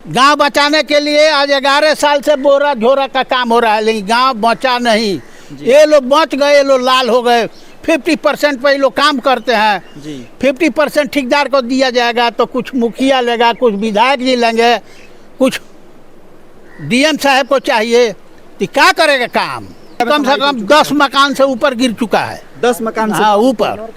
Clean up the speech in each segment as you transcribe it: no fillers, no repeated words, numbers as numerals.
गांव बचाने के लिए आज 11 साल से बोरा झोरा का काम हो रहा है, लेकिन गांव बचा नहीं। ये लोग बच गए, ये लोग लाल हो गए। 50% पे ये लोग काम करते हैं जी। 50% ठेकेदार को दिया जाएगा तो कुछ मुखिया लेगा, कुछ विधायक जी लेंगे, कुछ डीएम साहब को चाहिए तो क्या करेगा काम। कम से कम 10 मकान से ऊपर गिर चुका है। 10 मकान से ऊपर।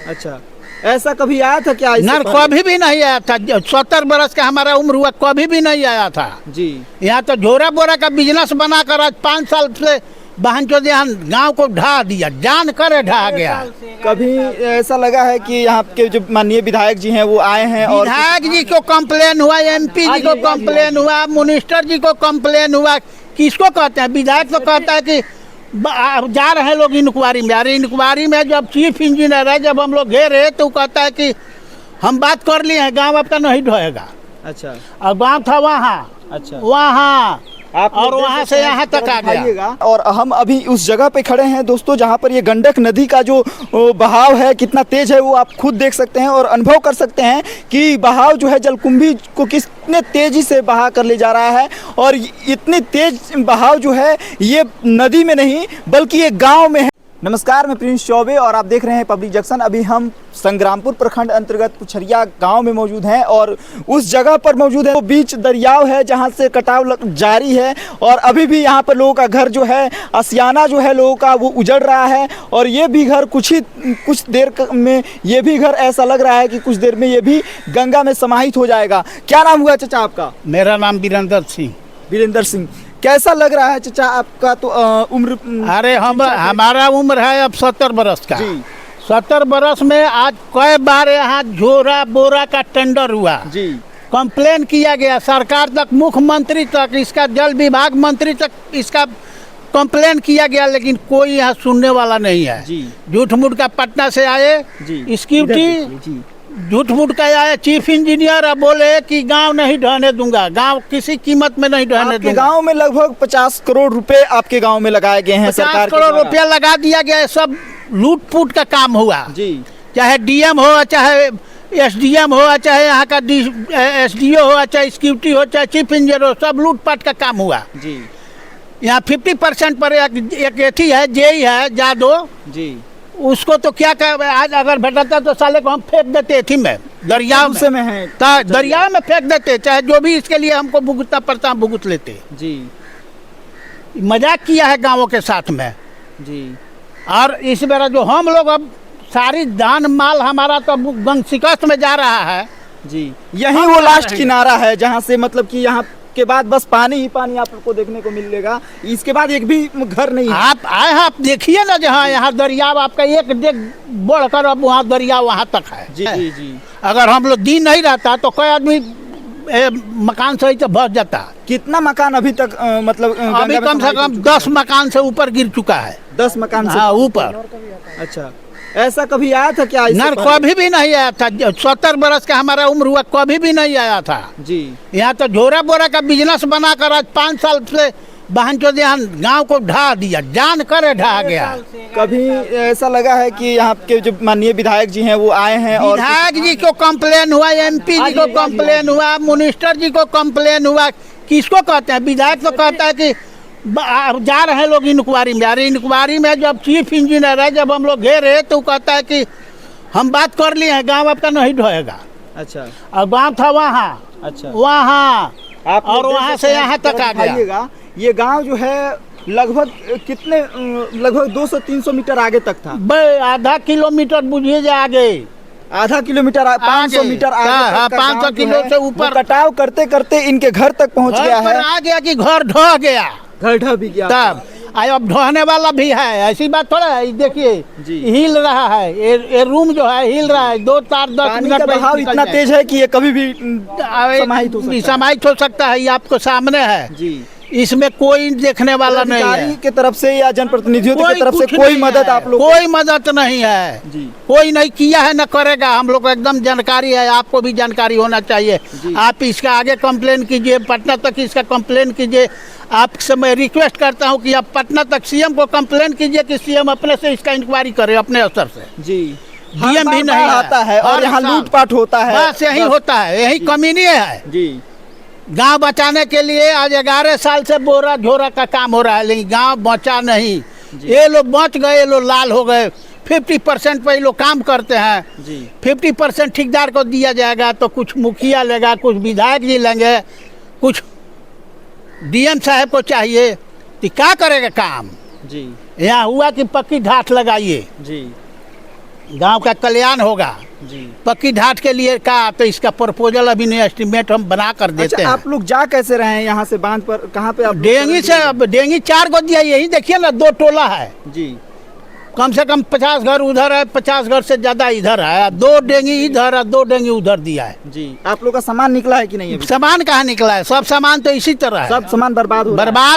अच्छा, ऐसा कभी आया था क्या? न कभी भी नहीं आया था। 70 बरस का हमारा उम्र हुआ, कभी भी नहीं आया था जी। यहाँ तो झोरा बोरा का बिजनेस बनाकर आज 5 साल से बहन चो गाँव को ढा दिया, जान कर ढा गया। कभी ऐसा लगा है कि यहाँ के जो माननीय विधायक जी हैं वो आए हैं और विधायक जी को कंप्लेन हुआ, एमपी जी को कंप्लेन हुआ, मिनिस्टर जी को कंप्लेन हुआ। किसको कहते हैं? विधायक तो कहता है कि जा रहे हैं लोग इंक्वायरी में। अरे इंक्वायरी में जब चीफ इंजीनियर है, जब हम लोग घेरे तो कहता है कि हम बात कर लिए हैं, गांव आपका नहीं ढहेगा। अच्छा, और गांव था वहाँ, अच्छा वहाँ और वहाँ से यहाँ तक आ गया। और हम अभी उस जगह पे खड़े हैं दोस्तों जहाँ पर ये गंडक नदी का जो बहाव है कितना तेज है वो आप खुद देख सकते हैं और अनुभव कर सकते हैं कि बहाव जो है जलकुंभी को कितने तेजी से बहा कर ले जा रहा है। और इतनी तेज बहाव जो है ये नदी में नहीं बल्कि ये गाँव में है। नमस्कार, मैं प्रिंस चौबे और आप देख रहे हैं पब्लिक जंक्शन। अभी हम संग्रामपुर प्रखंड अंतर्गत पुछरिया गांव में मौजूद हैं और उस जगह पर मौजूद है वो बीच दरियाव है जहां से कटाव जारी है। और अभी भी यहां पर लोगों का घर जो है आसियाना जो है लोगों का वो उजड़ रहा है। और ये भी घर कुछ देर में ये भी घर ऐसा लग रहा है कि कुछ देर में ये भी गंगा में समाहित हो जाएगा। क्या नाम हुआ चाचा आपका? मेरा नाम वीरेंद्र सिंह। वीरेंद्र सिंह, कैसा लग रहा है चाचा आपका तो उम्र? अरे हमारा उम्र है अब 70 बरस का जी। 70 बरस में आज कई बार यहाँ झोरा बोरा का टेंडर हुआ जी। कंप्लेन किया गया सरकार तक, मुख्यमंत्री तक, इसका जल विभाग मंत्री तक इसका कंप्लेन किया गया, लेकिन कोई यहाँ सुनने वाला नहीं है जी। झूठ मूठ का पटना से आए सिक्योरिटी, झूठ मूठ का आया चीफ इंजीनियर, अब बोले कि गांव नहीं ढहने दूंगा, गांव किसी कीमत में नहीं ढहने दूंगा। गांव में लगभग 50 करोड़ रुपए आपके गांव में लगाए गए हैं। 50 करोड़ रुपया लगा दिया गया है। सब लूट-फूट का काम हुआ जी। चाहे डीएम हो, चाहे एसडीएम हो, चाहे यहाँ का एसडीओ हो, चाहे सिक्योरिटी हो, चाहे चीफ इंजीनियर हो, सब लूटपाट का काम हुआ जी। यहाँ 50% पर एक एथी है, जेई है जादो जी, उसको तो क्या कर, आज अगर भेटता तो साले को हम फेंक देते थी में दरियाव में है दरियाव में फेंक देते, चाहे जो भी इसके लिए हमको भुगतना पड़ता हम भुगत लेते जी। मजाक किया है गांवों के साथ में जी। और इस बार जो हम लोग अब सारी धान माल हमारा तो गंग शिकस्त में जा रहा है जी। यही वो लास्ट किनारा है जहाँ से मतलब कि यहाँ के बाद बस पानी ही पानी आपको देखने को मिलेगा। इसके बाद एक भी घर नहीं है। आप आए हैं, आप देखिए ना, जहाँ यहाँ दरियाव आपका एक देख बढ़कर अब वहाँ दरियाव वहाँ तक है जी जी जी। अगर हम लोग दिन नहीं रहता तो कोई आदमी मकान सही तो बच जाता। कितना मकान अभी तक मतलब अभी कम से कम 10 मकान से ऊपर गिर चुका है। 10 मकान से ऊपर। अच्छा, ऐसा कभी आया था क्या? न कभी भी नहीं आया था। 70 बरस का हमारा उम्र हुआ, कभी भी नहीं आया था जी। यहाँ तो झोरा बोरा का बिजनेस बनाकर आज 5 साल से बहन चो गाँव को ढा दिया, जान कर ढा गया। कभी ऐसा लगा है कि यहाँ के जो माननीय विधायक जी हैं वो आए हैं और विधायक जी को कंप्लेन हुआ, एमपी जी को कंप्लेन हुआ, मिनिस्टर जी को कंप्लेन हुआ। किसको कहते हैं? विधायक तो कहता है कि जा रहे हैं लोग इंक्वायरी में। अरे इंक्वायरी में जब चीफ इंजीनियर है, जब हम लोग घेरे तो कहता है कि हम बात कर लिए हैं, गांव आपका नहीं ढहेगा। अच्छा, और गांव था वहाँ, अच्छा वहाँ और वहाँ से यहाँ तक आ गया। ये गांव जो है लगभग कितने, लगभग 200-300 मीटर आगे तक था। आधा किलोमीटर बुझिए जा आगे, आधा किलोमीटर 500 मीटर आगे, 500 किलो से ऊपर कटाव करते करते इनके घर तक पहुंच गया है। आ गया कि घर ढह गया, घर ढह भी गया। तब अब ढहने वाला भी है, ऐसी बात थोड़ा है। देखिए हिल रहा है, ये रूम जो है हिल रहा है। 2-4-10 मिनट में बहाव इतना तेज है कि ये कभी भी समाहित हो सकता है। ये आपको सामने है जी। इसमें कोई देखने वाला नहीं है के तरफ से या जनप्रतिनिधियों की तरफ से कोई मदद आप लोग? कोई मदद नहीं है जी। कोई नहीं किया है, न करेगा। हम लोग को एकदम जानकारी है, आपको भी जानकारी होना चाहिए। आप इसका आगे कंप्लेन कीजिए, पटना तक इसका कंप्लेन कीजिए। आपसे मैं रिक्वेस्ट करता हूं कि आप पटना तक सीएम को कंप्लेन कीजिए कि सीएम अपने से इसका इंक्वायरी करे, अपने स्तर से जी। डीएम भी नहीं आता है और यहाँ लूटपाट होता है, बस यही होता है, यही कमी नहीं है जी। गांव बचाने के लिए आज 11 साल से बोरा झोरा का काम हो रहा है, लेकिन गांव बचा नहीं। ये लोग बच गए, ये लोग लाल हो गए। 50% पे ये लोग काम करते हैं जी। 50% ठेकेदार को दिया जाएगा, तो कुछ मुखिया लेगा, कुछ विधायक जी लेंगे, कुछ डीएम साहब को चाहिए, तो क्या करेगा काम जी। यहाँ हुआ कि पक्की ढाठ लगाइए जी, गांव का कल्याण होगा जी। पक्की ढाठ के लिए का, तो इसका प्रपोजल अभी नहीं, एस्टिमेट हम बना कर देते हैं। आप लोग जा कैसे रहे हैं यहाँ से बांध पर? कहाँ पे आप? डेंगी से, अब डेंगी 4 को दिया, यही देखिए ना, 2 टोला है जी। कम से कम 50 घर उधर है, 50 घर से ज्यादा इधर है। 2 डेंगी इधर है, 2 डेंगी उधर दिया है जी। आप लोग का सामान निकला है कि नहीं? सामान कहाँ निकला है? सब सामान तो इसी तरह है, सब सामान बर्बाद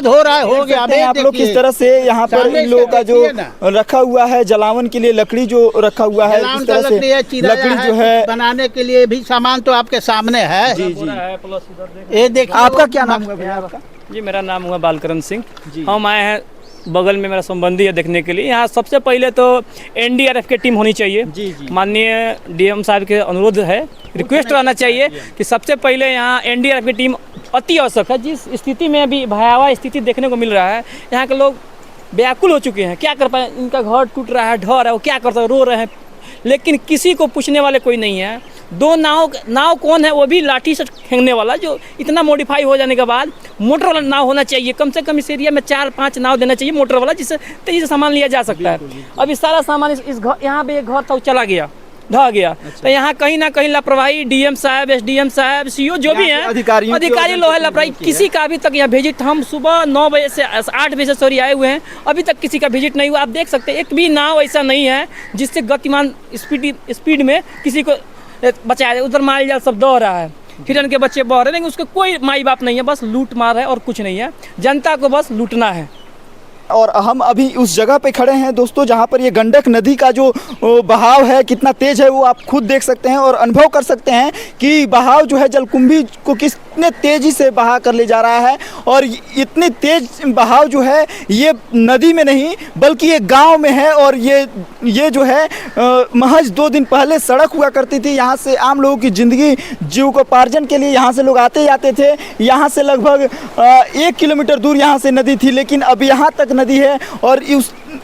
हो रहा है, हो गया। आप लोग किस तरह से यहाँ पर इन लोगों का जो रखा हुआ है जलावन के लिए लकड़ी जो रखा हुआ है, इस तरह से लकड़ी जो है बनाने के लिए भी सामान तो आपके सामने है जी जी। ये देखिए। आपका क्या नाम हुआ भैया? आपका जी, मेरा नाम हुआ बालकरण सिंह। हम आए हैं, बगल में मेरा संबंधी है, देखने के लिए। यहाँ सबसे पहले तो एनडीआरएफ की टीम होनी चाहिए जी जी। माननीय डीएम साहब के अनुरोध है, रिक्वेस्ट रहना चाहिए कि सबसे पहले यहाँ एनडीआरएफ की टीम अति आवश्यक है। जिस स्थिति में अभी भयावह स्थिति देखने को मिल रहा है, यहाँ के लोग व्याकुल हो चुके हैं, क्या कर पाए। इनका घर टूट रहा है, ढह रहा है, वो क्या करता है, रो रहे हैं, लेकिन किसी को पूछने वाले कोई नहीं है। 2 नाव कौन है? वो भी लाठी से फेंकने वाला, जो इतना मॉडिफाई हो जाने के बाद मोटर वाला नाव होना चाहिए। कम से कम इस एरिया में 4-5 नाव देना चाहिए मोटर वाला, जिससे तेजी से सामान लिया जा सकता है। अब इस सारा सामान इस घर, यहाँ पे एक घर था, वो चला गया, ढह गया। तो यहाँ कहीं ना कहीं लापरवाही, डीएम साहब, एसडीएम साहब, सीओ जो भी हैं, अधिकारी लोग है, लापरवाही। किसी का अभी तक यहाँ विजिट, हम सुबह 9 बजे से 8 बजे से आए हुए हैं, अभी तक किसी का विजिट नहीं हुआ। आप देख सकते हैं, एक भी नाव ऐसा नहीं है जिससे गतिमान स्पीड में किसी को बचाया जाए। उधर माल जाल सब दौड़ रहा है, हिरन के बच्चे बह रहे हैं, लेकिन उसके कोई माई बाप नहीं है, बस लूट मार है और कुछ नहीं है। जनता को बस लूटना है। और हम अभी उस जगह पे खड़े हैं दोस्तों जहाँ पर ये गंडक नदी का जो बहाव है कितना तेज है वो आप खुद देख सकते हैं और अनुभव कर सकते हैं कि बहाव जो है जलकुंभी को कितने तेजी से बहा कर ले जा रहा है। और इतनी तेज बहाव जो है ये नदी में नहीं बल्कि ये गांव में है। और ये जो है महज 2 दिन पहले सड़क हुआ करती थी, यहाँ से आम लोगों की ज़िंदगी जीविकोपार्जन के लिए यहाँ से लोग आते जाते थे। यहाँ से लगभग 1 किलोमीटर दूर यहाँ से नदी थी, लेकिन अब यहाँ तक नदी है। और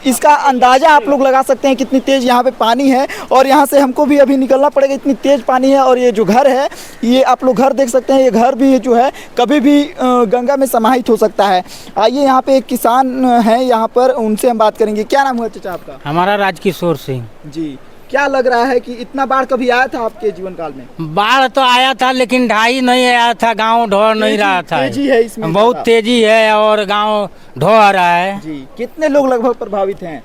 इसका अंदाज़ा आप लोग लगा सकते हैं कितनी तेज़ यहाँ पे पानी है। और यहाँ से हमको भी अभी निकलना पड़ेगा, इतनी तेज़ पानी है। और ये जो घर है, ये आप लोग घर देख सकते हैं, ये घर भी जो है कभी भी गंगा में समाहित हो सकता है। आइए यहाँ पे एक किसान है यहाँ पर, उनसे हम बात करेंगे। क्या नाम हुआ चाचा आपका? हमारा राजकिशोर सिंह जी। क्या लग रहा है कि इतना बाढ़ कभी आया था आपके जीवन काल में? बाढ़ तो आया था, लेकिन ढाई नहीं आया था, गांव ढह नहीं रहा था। तेजी है इसमें, बहुत तेजी है और गांव ढह रहा है जी। कितने लोग लगभग प्रभावित हैं?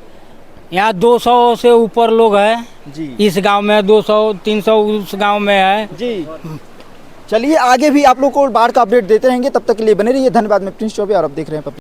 यहाँ 200 से ऊपर लोग हैं जी। इस गांव में 200-300 उस गांव में है जी। चलिए आगे भी आप लोग को बाढ़ का अपडेट देते रहेंगे, तब तक के लिए बने रहिए। धन्यवाद। मैं प्रिंस चौबे और आप देख रहे हैं